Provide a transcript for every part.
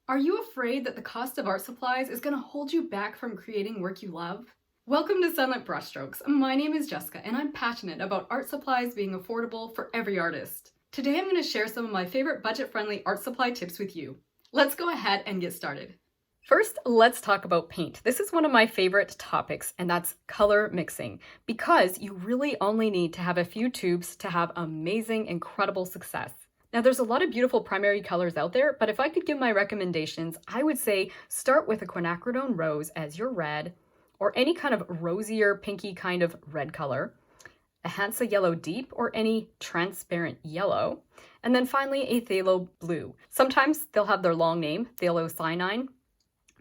Are you afraid that the cost of art supplies is going to hold you back from creating work you love? Welcome to Sunlit Brushstrokes. My name is Jessica and I'm passionate about art supplies being affordable for every artist. Today I'm going to share some of my favorite budget-friendly art supply tips with you. Let's go ahead and get started. First, let's talk about paint. This is one of my favorite topics, and that's color mixing, because you really only need to have a few tubes to have amazing, incredible success. Now, there's a lot of beautiful primary colors out there, but if I could give my recommendations, I would say start with a quinacridone rose as your red, or any kind of rosier, pinky kind of red color, a Hansa yellow deep, or any transparent yellow, and then finally a phthalo blue. Sometimes they'll have their long name, phthalocyanine,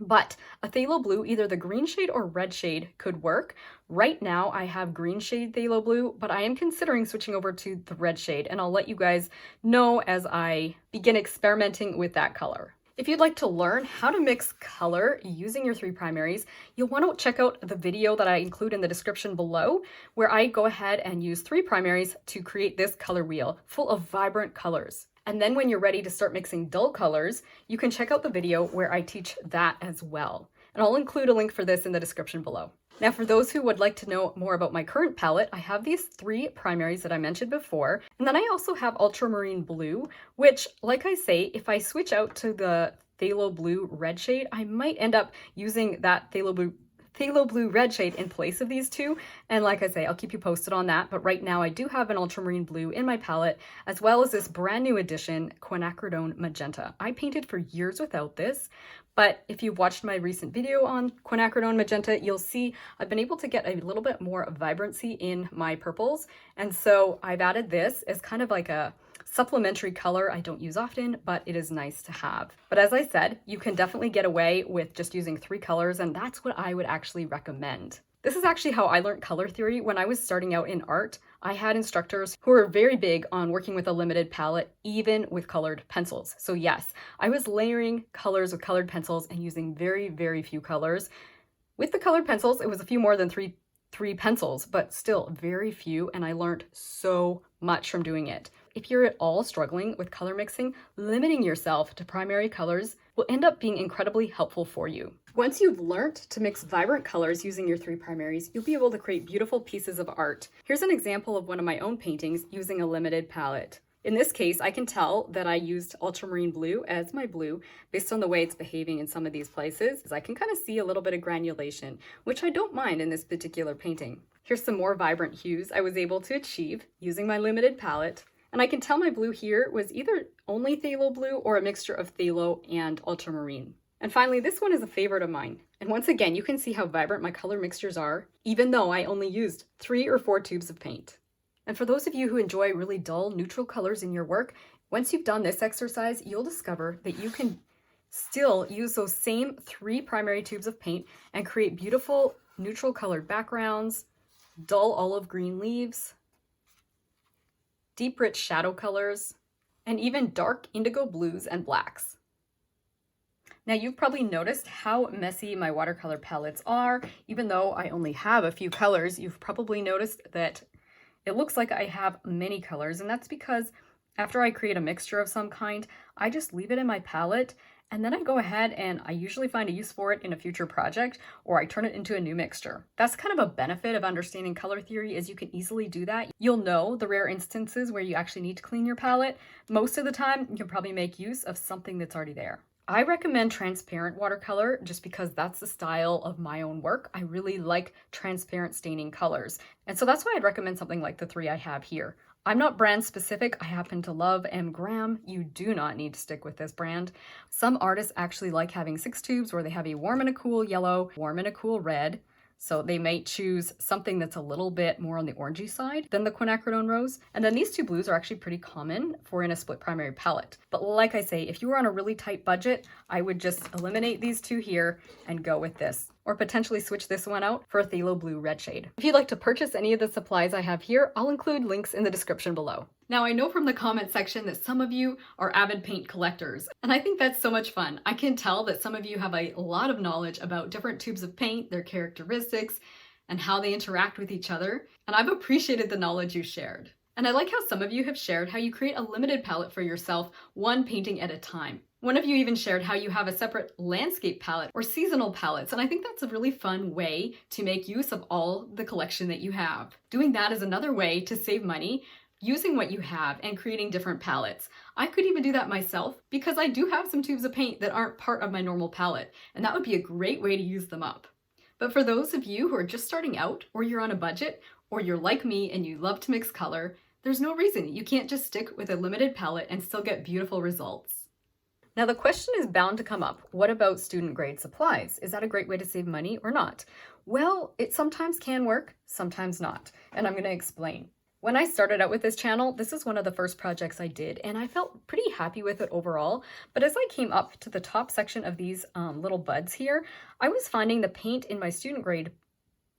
but a phthalo blue, either the green shade or red shade, could work. Right now I have green shade phthalo blue, but I am considering switching over to the red shade, and I'll let you guys know as I begin experimenting with that color. If you'd like to learn how to mix color using your three primaries, you'll want to check out the video that I include in the description below, where I go ahead and use three primaries to create this color wheel full of vibrant colors. And then when you're ready to start mixing dull colors, you can check out the video where I teach that as well. And I'll include a link for this in the description below. Now, for those who would like to know more about my current palette, I have these three primaries that I mentioned before. And then I also have ultramarine blue, which, like I say, if I switch out to the phthalo blue red shade, I might end up using that phthalo blue red shade in place of these two. And like I say, I'll keep you posted on that. But right now I do have an ultramarine blue in my palette, as well as this brand new addition, quinacridone magenta. I painted for years without this, but if you've watched my recent video on quinacridone magenta, you'll see I've been able to get a little bit more vibrancy in my purples. And so I've added this as kind of like a supplementary color I don't use often, but it is nice to have. But as I said, you can definitely get away with just using three colors, and that's what I would actually recommend. This is actually how I learned color theory. When I was starting out in art, I had instructors who were very big on working with a limited palette, even with colored pencils. So yes, I was layering colors with colored pencils and using very, very few colors. With the colored pencils, it was a few more than three pencils, but still very few, and I learned so much from doing it. If you're at all struggling with color mixing, limiting yourself to primary colors will end up being incredibly helpful for you. Once you've learned to mix vibrant colors using your three primaries, you'll be able to create beautiful pieces of art. Here's an example of one of my own paintings using a limited palette. In this case, I can tell that I used ultramarine blue as my blue based on the way it's behaving in some of these places. I can kind of see a little bit of granulation, which I don't mind in this particular painting. Here's some more vibrant hues I was able to achieve using my limited palette. And I can tell my blue here was either only phthalo blue or a mixture of phthalo and ultramarine. And finally, this one is a favorite of mine. And once again, you can see how vibrant my color mixtures are, even though I only used 3 or 4 tubes of paint. And for those of you who enjoy really dull, neutral colors in your work, once you've done this exercise, you'll discover that you can still use those same 3 primary tubes of paint and create beautiful neutral colored backgrounds, dull olive green leaves, deep rich shadow colors, and even dark indigo blues and blacks. Now, you've probably noticed how messy my watercolor palettes are. Even though I only have a few colors, you've probably noticed that it looks like I have many colors, and that's because after I create a mixture of some kind, I just leave it in my palette, and then I go ahead and I usually find a use for it in a future project, or I turn it into a new mixture. That's kind of a benefit of understanding color theory, is you can easily do that. You'll know the rare instances where you actually need to clean your palette. Most of the time, you can probably make use of something that's already there. I recommend transparent watercolor just because that's the style of my own work. I really like transparent staining colors. And so that's why I'd recommend something like the 3 I have here. I'm not brand specific. I happen to love M. Graham. You do not need to stick with this brand. Some artists actually like having 6 tubes where they have a warm and a cool yellow, warm and a cool red. So they might choose something that's a little bit more on the orangey side than the quinacridone rose. And then these 2 blues are actually pretty common for in a split primary palette. But like I say, if you were on a really tight budget, I would just eliminate these 2 here and go with this. Or potentially switch this one out for a phthalo blue red shade. If you'd like to purchase any of the supplies I have here, I'll include links in the description below. Now, I know from the comment section that some of you are avid paint collectors, and I think that's so much fun. I can tell that some of you have a lot of knowledge about different tubes of paint, their characteristics, and how they interact with each other, and I've appreciated the knowledge you shared. And I like how some of you have shared how you create a limited palette for yourself, one painting at a time. One of you even shared how you have a separate landscape palette or seasonal palettes, and I think that's a really fun way to make use of all the collection that you have. Doing that is another way to save money, using what you have and creating different palettes. I could even do that myself because I do have some tubes of paint that aren't part of my normal palette, and that would be a great way to use them up. But for those of you who are just starting out, or you're on a budget, or you're like me and you love to mix color, there's no reason you can't just stick with a limited palette and still get beautiful results. Now the question is bound to come up, what about student grade supplies? Is that a great way to save money or not? Well, it sometimes can work, sometimes not, and I'm going to explain. When I started out with this channel, this is one of the first projects I did, and I felt pretty happy with it overall. But as I came up to the top section of these little buds here, I was finding the paint in my student grade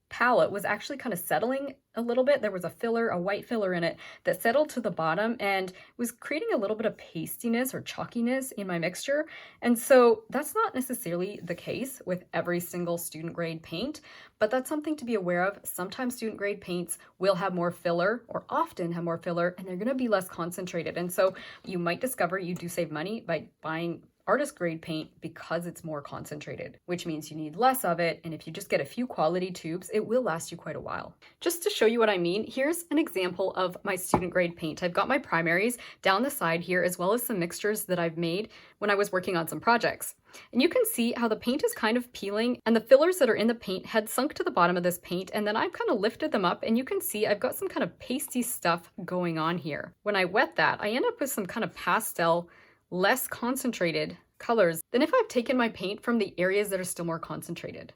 palette was actually kind of settling a little bit. There was a filler, a white filler in it that settled to the bottom and was creating a little bit of pastiness or chalkiness in my mixture. And so that's not necessarily the case with every single student grade paint, but that's something to be aware of. Sometimes student grade paints will have more filler, or often have more filler, and they're going to be less concentrated. And so you might discover you do save money by buying artist grade paint because it's more concentrated, which means you need less of it, and if you just get a few quality tubes, it will last you quite a while. Just to show you what I mean, here's an example of my student grade paint. I've got my primaries down the side here, as well as some mixtures that I've made when I was working on some projects. And you can see how the paint is kind of peeling, and the fillers that are in the paint had sunk to the bottom of this paint, and then I've kind of lifted them up, and you can see I've got some kind of pasty stuff going on here. When I wet that, I end up with some kind of pastel, less concentrated colors than if I've taken my paint from the areas that are still more concentrated.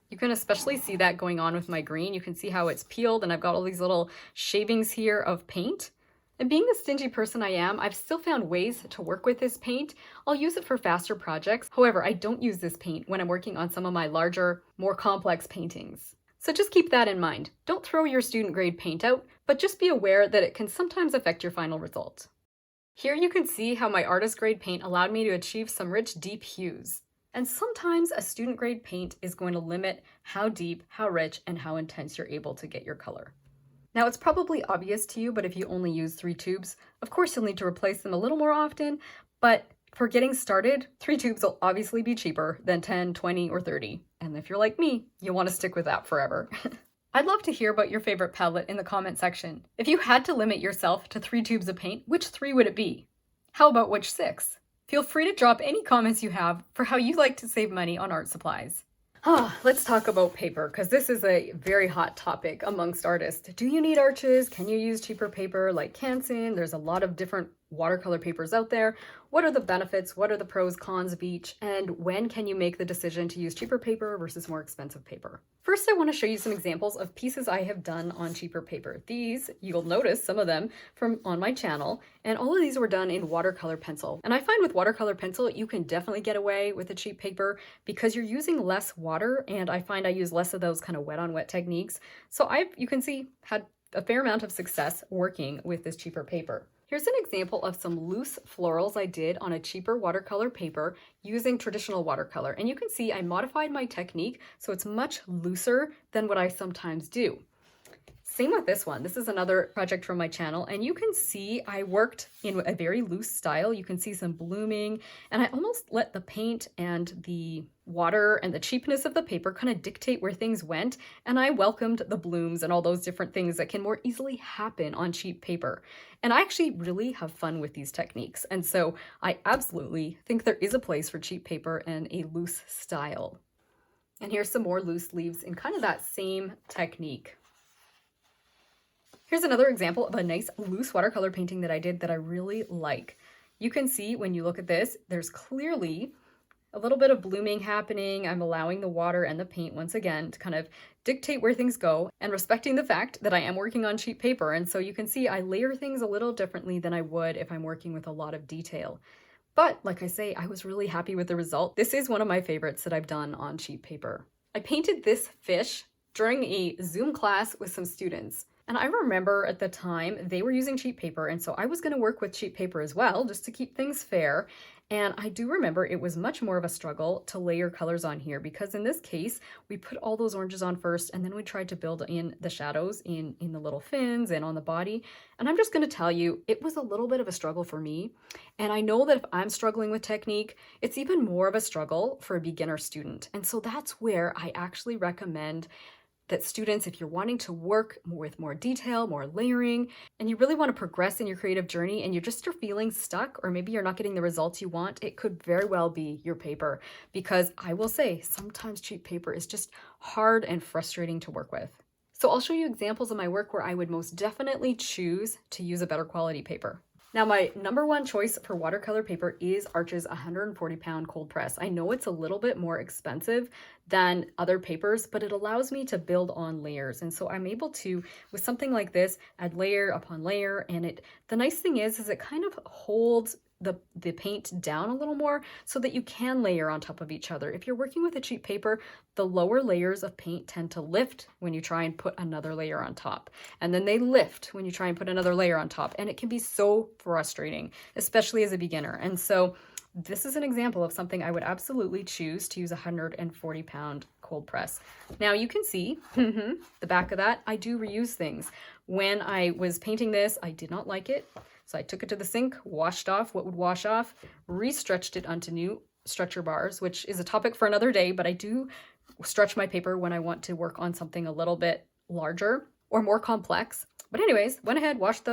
You can especially see that going on with my green. You can see how it's peeled, and I've got all these little shavings here of paint. And being the stingy person I am, I've still found ways to work with this paint. I'll use it for faster projects. However, I don't use this paint when I'm working on some of my larger, more complex paintings. So just keep that in mind. Don't throw your student grade paint out, but just be aware that it can sometimes affect your final result. Here you can see how my artist grade paint allowed me to achieve some rich, deep hues. And sometimes a student grade paint is going to limit how deep, how rich, and how intense you're able to get your color. Now it's probably obvious to you, but if you only use 3 tubes, of course you'll need to replace them a little more often, but for getting started, 3 tubes will obviously be cheaper than 10, 20, or 30. And if you're like me, you'll want to stick with that forever. I'd love to hear about your favorite palette in the comment section. If you had to limit yourself to 3 tubes of paint, which 3 would it be? How about which 6? Feel free to drop any comments you have for how you like to save money on art supplies. Let's talk about paper, because this is a very hot topic amongst artists. Do you need arches? Can you use cheaper paper like Canson? There's a lot of different watercolor papers out there. What are the benefits? What are the pros, cons of each? And when can you make the decision to use cheaper paper versus more expensive paper? First, I want to show you some examples of pieces I have done on cheaper paper. These, you'll notice some of them from on my channel, and all of these were done in watercolor pencil. And I find with watercolor pencil, you can definitely get away with a cheap paper because you're using less water, and I find I use less of those kind of wet on wet techniques. So you can see, had a fair amount of success working with this cheaper paper. Here's an example of some loose florals I did on a cheaper watercolor paper using traditional watercolor. And you can see I modified my technique so it's much looser than what I sometimes do. Same with this one. This is another project from my channel, and you can see I worked in a very loose style. You can see some blooming, and I almost let the paint and the water and the cheapness of the paper kind of dictate where things went, and I welcomed the blooms and all those different things that can more easily happen on cheap paper. And I actually really have fun with these techniques, and so I absolutely think there is a place for cheap paper and a loose style. And here's some more loose leaves in kind of that same technique. Here's another example of a nice loose watercolor painting that I did that I really like. You can see when you look at this, there's clearly a little bit of blooming happening. I'm allowing the water and the paint once again to kind of dictate where things go and respecting the fact that I am working on cheap paper. And so you can see I layer things a little differently than I would if I'm working with a lot of detail. But like I say, I was really happy with the result. This is one of my favorites that I've done on cheap paper. I painted this fish during a Zoom class with some students. And I remember at the time they were using cheap paper, and so I was going to work with cheap paper as well, just to keep things fair. And I do remember it was much more of a struggle to layer colors on here, because in this case, we put all those oranges on first, and then we tried to build in the shadows in the little fins and on the body. And I'm just going to tell you, it was a little bit of a struggle for me. And I know that if I'm struggling with technique, it's even more of a struggle for a beginner student. And so that's where I actually recommend that students, if you're wanting to work with more detail, more layering, and you really want to progress in your creative journey and you're feeling stuck, or maybe you're not getting the results you want, it could very well be your paper. Because I will say, sometimes cheap paper is just hard and frustrating to work with. So I'll show you examples of my work where I would most definitely choose to use a better quality paper. Now, my number one choice for watercolor paper is Arch's 140-pound cold press. I know it's a little bit more expensive than other papers, but it allows me to build on layers. And so I'm able to, with something like this, add layer upon layer. And the nice thing is it kind of holds the paint down a little more so that you can layer on top of each other. If you're working with a cheap paper, the lower layers of paint tend to lift when you try and put another layer on top. And then they lift when you try and put another layer on top. And it can be so frustrating, especially as a beginner. And so this is an example of something I would absolutely choose to use a 140-pound cold press. Now you can see the back of that. I do reuse things. When I was painting this, I did not like it. So I took it to the sink, washed off what would wash off, re-stretched it onto new stretcher bars, which is a topic for another day, but I do stretch my paper when I want to work on something a little bit larger or more complex. But anyways, went ahead, washed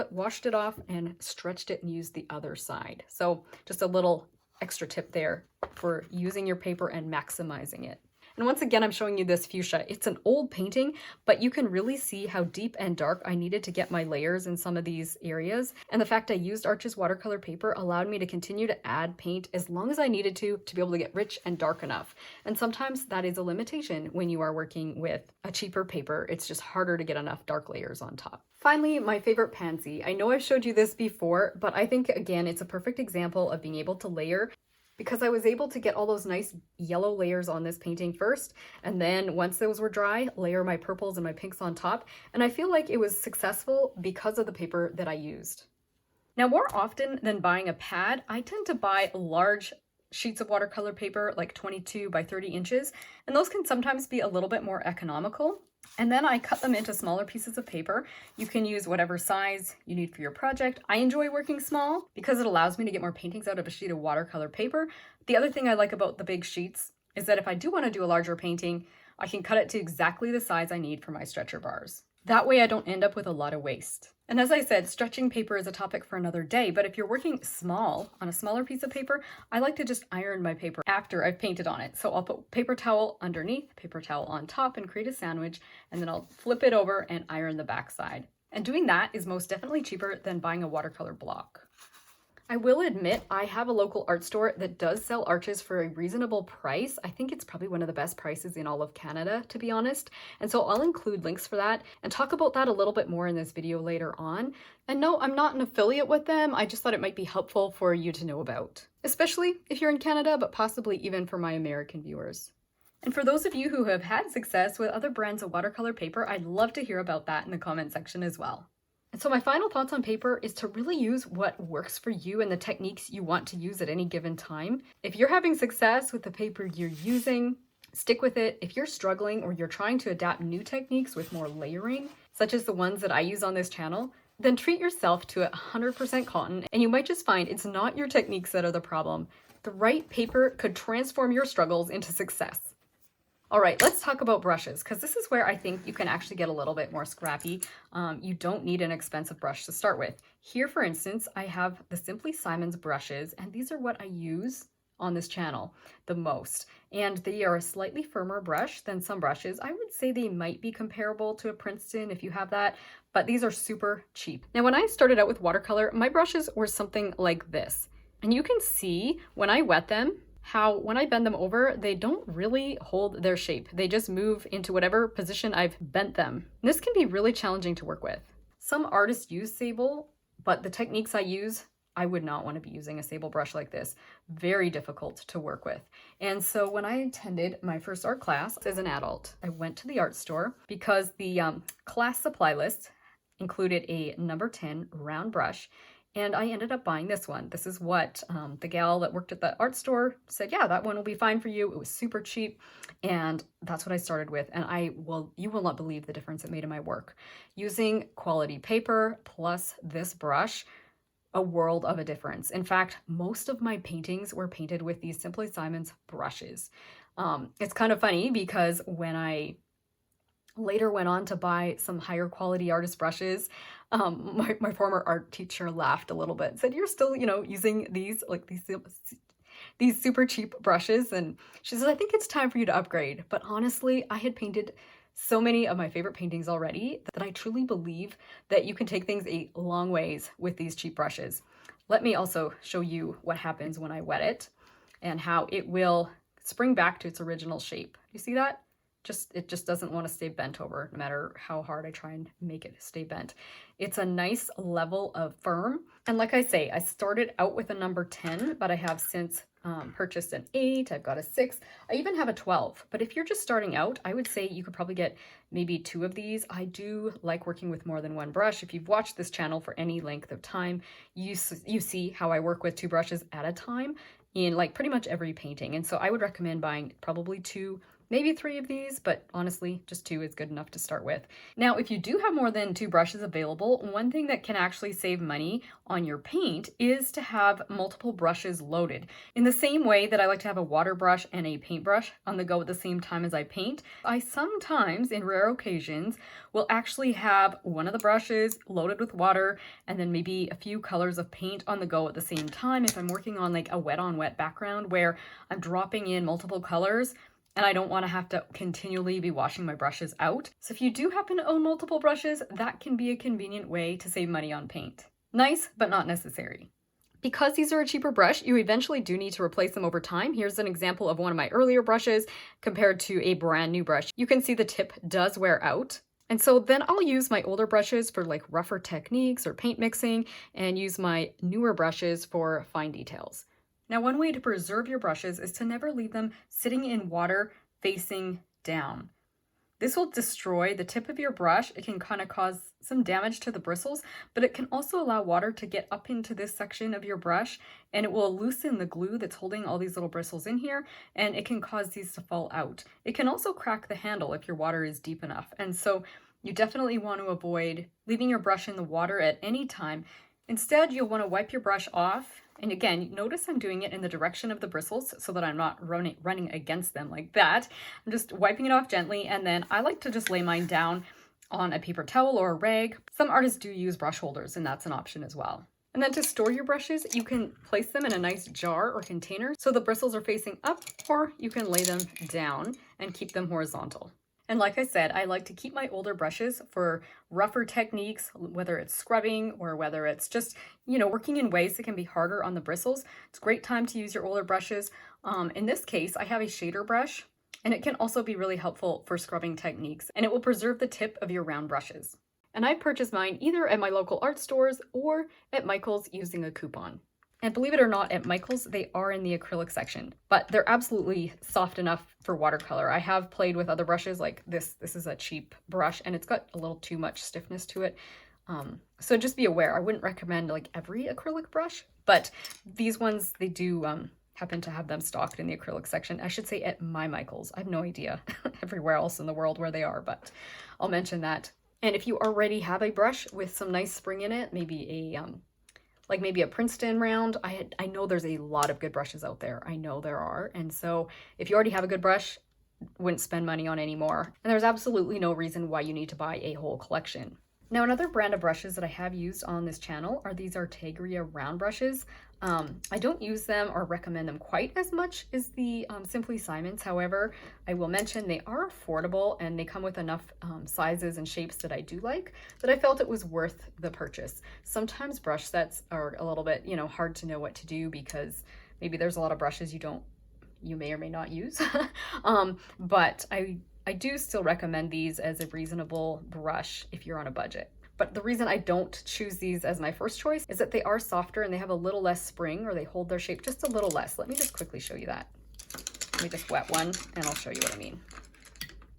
it off and stretched it and used the other side. So just a little extra tip there for using your paper and maximizing it. And once again, I'm showing you this fuchsia. It's an old painting, but you can really see how deep and dark I needed to get my layers in some of these areas. And the fact I used Arch's watercolor paper allowed me to continue to add paint as long as I needed to be able to get rich and dark enough. And sometimes that is a limitation when you are working with a cheaper paper. It's just harder to get enough dark layers on top. Finally, my favorite pansy. I know I've showed you this before, but I think, again, it's a perfect example of being able to layer, because I was able to get all those nice yellow layers on this painting first, and then once those were dry, layer my purples and my pinks on top, and I feel like it was successful because of the paper that I used. Now, more often than buying a pad, I tend to buy large sheets of watercolor paper, like 22 by 30 inches, and those can sometimes be a little bit more economical. And then I cut them into smaller pieces of paper. You can use whatever size you need for your project. I enjoy working small because it allows me to get more paintings out of a sheet of watercolor paper. The other thing I like about the big sheets is that if I do want to do a larger painting, I can cut it to exactly the size I need for my stretcher bars. That way I don't end up with a lot of waste. And as I said, stretching paper is a topic for another day, but if you're working small on a smaller piece of paper, I like to just iron my paper after I've painted on it. So I'll put paper towel underneath, paper towel on top, and create a sandwich, and then I'll flip it over and iron the backside. And doing that is most definitely cheaper than buying a watercolor block. I will admit I have a local art store that does sell Arches for a reasonable price. I think it's probably one of the best prices in all of Canada, to be honest. And so I'll include links for that and talk about that a little bit more in this video later on. And no, I'm not an affiliate with them. I just thought it might be helpful for you to know about, especially if you're in Canada, but possibly even for my American viewers. And for those of you who have had success with other brands of watercolor paper, I'd love to hear about that in the comment section as well. And so my final thoughts on paper is to really use what works for you and the techniques you want to use at any given time. If you're having success with the paper you're using, stick with it. If you're struggling or you're trying to adapt new techniques with more layering, such as the ones that I use on this channel, then treat yourself to 100% cotton, and you might just find it's not your techniques that are the problem. The right paper could transform your struggles into success. All right, let's talk about brushes, because this is where I think you can actually get a little bit more scrappy. You don't need an expensive brush to start with. Here, for instance, I have the Simply Simons brushes, and these are what I use on this channel the most. And they are a slightly firmer brush than some brushes. I would say they might be comparable to a Princeton if you have that, but these are super cheap. Now, when I started out with watercolor, my brushes were something like this. And you can see when I wet them, how when I bend them over, they don't really hold their shape. They just move into whatever position I've bent them. And this can be really challenging to work with. Some artists use sable, but the techniques I use, I would not want to be using a sable brush like this. Very difficult to work with. And so when I attended my first art class as an adult, I went to the art store because the class supply list included a number 10 round brush, and I ended up buying this one. This is what the gal that worked at the art store said, yeah, that one will be fine for you. It was super cheap, and that's what I started with. And you will not believe the difference it made in my work. Using quality paper plus this brush, a world of a difference. In fact, most of my paintings were painted with these Simply Simon's brushes. It's kind of funny because when I later went on to buy some higher quality artist brushes, my former art teacher laughed a little bit and said, you're still, using these super cheap brushes. And she says, I think it's time for you to upgrade. But honestly, I had painted so many of my favorite paintings already that I truly believe that you can take things a long ways with these cheap brushes. Let me also show you what happens when I wet it and how it will spring back to its original shape. You see that? It just doesn't want to stay bent over, no matter how hard I try and make it stay bent. It's a nice level of firm. And like I say, I started out with a number 10, but I have since purchased an 8, I've got a 6, I even have a 12. But if you're just starting out, I would say you could probably get maybe 2 of these. I do like working with more than one brush. If you've watched this channel for any length of time, you see how I work with 2 brushes at a time in like pretty much every painting. And so I would recommend buying probably 2, maybe 3 of these, but honestly, just 2 is good enough to start with. Now, if you do have more than 2 brushes available, one thing that can actually save money on your paint is to have multiple brushes loaded. In the same way that I like to have a water brush and a paintbrush on the go at the same time as I paint, I sometimes, in rare occasions, will actually have one of the brushes loaded with water and then maybe a few colors of paint on the go at the same time if I'm working on like a wet on wet background where I'm dropping in multiple colors and I don't want to have to continually be washing my brushes out. So if you do happen to own multiple brushes, that can be a convenient way to save money on paint. Nice, but not necessary. Because these are a cheaper brush, you eventually do need to replace them over time. Here's an example of one of my earlier brushes compared to a brand new brush. You can see the tip does wear out. And so then I'll use my older brushes for like rougher techniques or paint mixing and use my newer brushes for fine details. Now, one way to preserve your brushes is to never leave them sitting in water facing down. This will destroy the tip of your brush. It can kind of cause some damage to the bristles, but it can also allow water to get up into this section of your brush, and it will loosen the glue that's holding all these little bristles in here, and it can cause these to fall out. It can also crack the handle if your water is deep enough, and so you definitely want to avoid leaving your brush in the water at any time. Instead, you'll want to wipe your brush off. And again, notice I'm doing it in the direction of the bristles so that I'm not running against them like that. I'm just wiping it off gently, and then I like to just lay mine down on a paper towel or a rag. Some artists do use brush holders, and that's an option as well. And then to store your brushes, you can place them in a nice jar or container so the bristles are facing up, or you can lay them down and keep them horizontal. And like I said, I like to keep my older brushes for rougher techniques, whether it's scrubbing or whether it's just, working in ways that can be harder on the bristles. It's a great time to use your older brushes. In this case, I have a shader brush, and it can also be really helpful for scrubbing techniques, and it will preserve the tip of your round brushes. And I purchased mine either at my local art stores or at Michael's using a coupon. And believe it or not, at Michael's, they are in the acrylic section, but they're absolutely soft enough for watercolor. I have played with other brushes like this. This is a cheap brush, and it's got a little too much stiffness to it. So just be aware. I wouldn't recommend like every acrylic brush, but these ones, they do happen to have them stocked in the acrylic section. I should say at my Michael's. I have no idea everywhere else in the world where they are, but I'll mention that. And if you already have a brush with some nice spring in it, maybe a Princeton round. I know there's a lot of good brushes out there. I know there are. And so if you already have a good brush, wouldn't spend money on any more. And there's absolutely no reason why you need to buy a whole collection. Now, another brand of brushes that I have used on this channel are these Artegria round brushes. I don't use them or recommend them quite as much as the Simply Simon's. However, I will mention they are affordable and they come with enough sizes and shapes that I do like, that I felt it was worth the purchase. Sometimes brush sets are a little bit, hard to know what to do because maybe there's a lot of brushes you may or may not use. But I do still recommend these as a reasonable brush if you're on a budget. But the reason I don't choose these as my first choice is that they are softer and they have a little less spring, or they hold their shape just a little less. Let me just quickly show you that. Let me just wet one and I'll show you what I mean.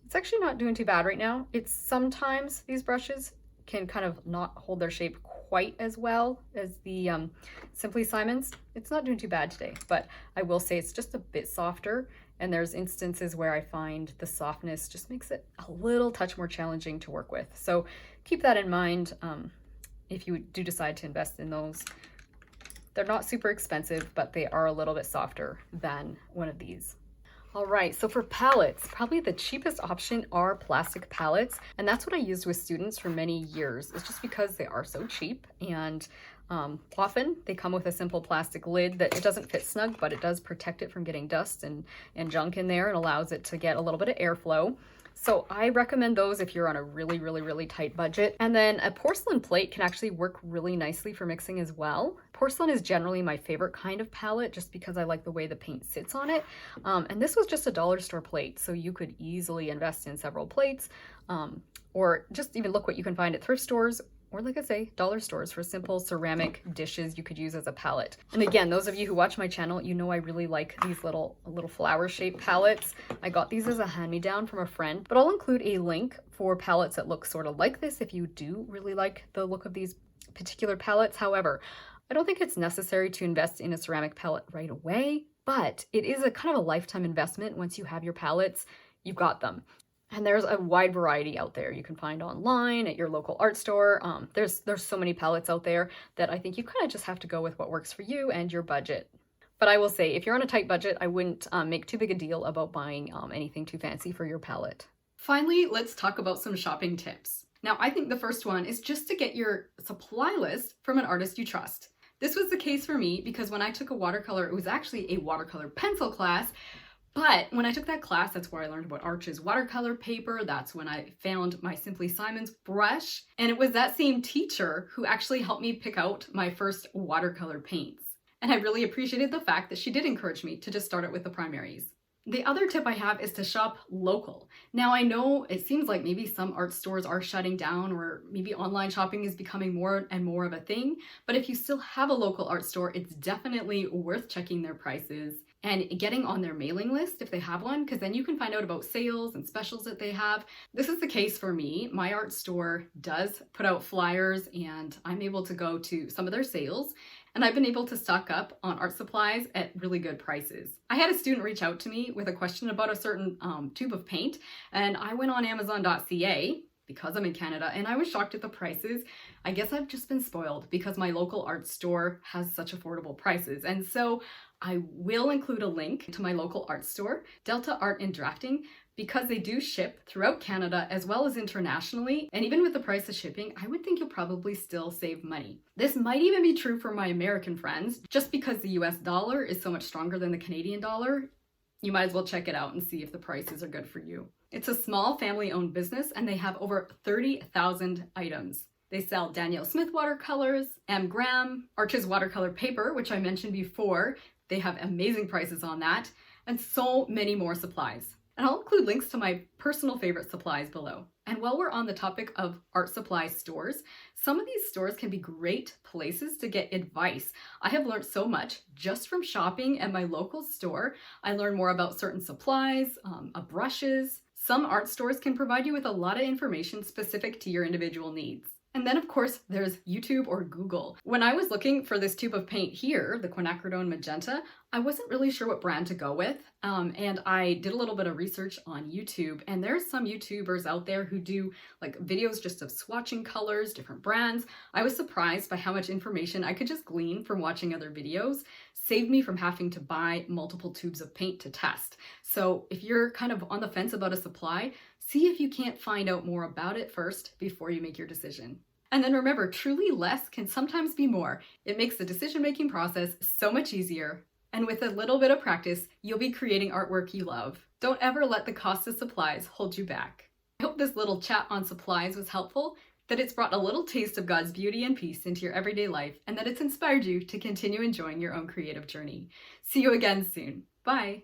It's actually not doing too bad right now. It's sometimes these brushes can kind of not hold their shape quite as well as the Simply Simons. It's not doing too bad today, but I will say it's just a bit softer, and there's instances where I find the softness just makes it a little touch more challenging to work with. So keep that in mind if you do decide to invest in those. They're not super expensive, but they are a little bit softer than one of these. All right, so for palettes, probably the cheapest option are plastic palettes, and that's what I used with students for many years. It's just because they are so cheap, and often they come with a simple plastic lid that it doesn't fit snug, but it does protect it from getting dust and junk in there and allows it to get a little bit of airflow. So I recommend those if you're on a really tight budget. And then a porcelain plate can actually work really nicely for mixing as well. Porcelain is generally my favorite kind of palette just because I like the way the paint sits on it. And this was just a dollar store plate, so you could easily invest in several plates, or just even look what you can find at thrift stores, or like I say, dollar stores for simple ceramic dishes you could use as a palette. And again, those of you who watch my channel, you know I really like these little flower shaped palettes. I got these as a hand-me-down from a friend, but I'll include a link for palettes that look sort of like this if you do really like the look of these particular palettes. However, I don't think it's necessary to invest in a ceramic palette right away, but it is a kind of a lifetime investment. Once you have your palettes, you've got them. And there's a wide variety out there you can find online at your local art store. There's so many palettes out there that I think you kind of just have to go with what works for you and your budget. But I will say, if you're on a tight budget, I wouldn't make too big a deal about buying anything too fancy for your palette. Finally, let's talk about some shopping tips. Now, I think the first one is just to get your supply list from an artist you trust. This was the case for me because when I took a watercolor, it was actually a watercolor pencil class. But when I took that class, that's where I learned about Arch's watercolor paper. That's when I found my Simply Simons brush. And it was that same teacher who actually helped me pick out my first watercolor paints. And I really appreciated the fact that she did encourage me to just start it with the primaries. The other tip I have is to shop local. Now I know it seems like maybe some art stores are shutting down, or maybe online shopping is becoming more and more of a thing. But if you still have a local art store, it's definitely worth checking their prices and getting on their mailing list if they have one, because then you can find out about sales and specials that they have. This is the case for me. My art store does put out flyers, and I'm able to go to some of their sales, and I've been able to stock up on art supplies at really good prices. I had a student reach out to me with a question about a certain tube of paint, and I went on Amazon.ca because I'm in Canada, and I was shocked at the prices. I guess I've just been spoiled because my local art store has such affordable prices. And so I will include a link to my local art store, Delta Art and Drafting, because they do ship throughout Canada as well as internationally. And even with the price of shipping, I would think you'll probably still save money. This might even be true for my American friends. Just because the US dollar is so much stronger than the Canadian dollar, you might as well check it out and see if the prices are good for you. It's a small family-owned business, and they have over 30,000 items. They sell Danielle Smith watercolors, M. Graham, Arch's watercolor paper, which I mentioned before. They have amazing prices on that, and so many more supplies. And I'll include links to my personal favorite supplies below. And while we're on the topic of art supply stores, some of these stores can be great places to get advice. I have learned so much just from shopping at my local store. I learned more about certain supplies, brushes. Some art stores can provide you with a lot of information specific to your individual needs. And then, of course, there's YouTube or Google. When I was looking for this tube of paint here, the quinacridone magenta, I wasn't really sure what brand to go with. And I did a little bit of research on YouTube, and there's some YouTubers out there who do like videos just of swatching colors, different brands. I was surprised by how much information I could just glean from watching other videos. Saved me from having to buy multiple tubes of paint to test. So if you're kind of on the fence about a supply, see if you can't find out more about it first before you make your decision. And then remember, truly less can sometimes be more. It makes the decision-making process so much easier. And with a little bit of practice, you'll be creating artwork you love. Don't ever let the cost of supplies hold you back. I hope this little chat on supplies was helpful, that it's brought a little taste of God's beauty and peace into your everyday life, and that it's inspired you to continue enjoying your own creative journey. See you again soon. Bye.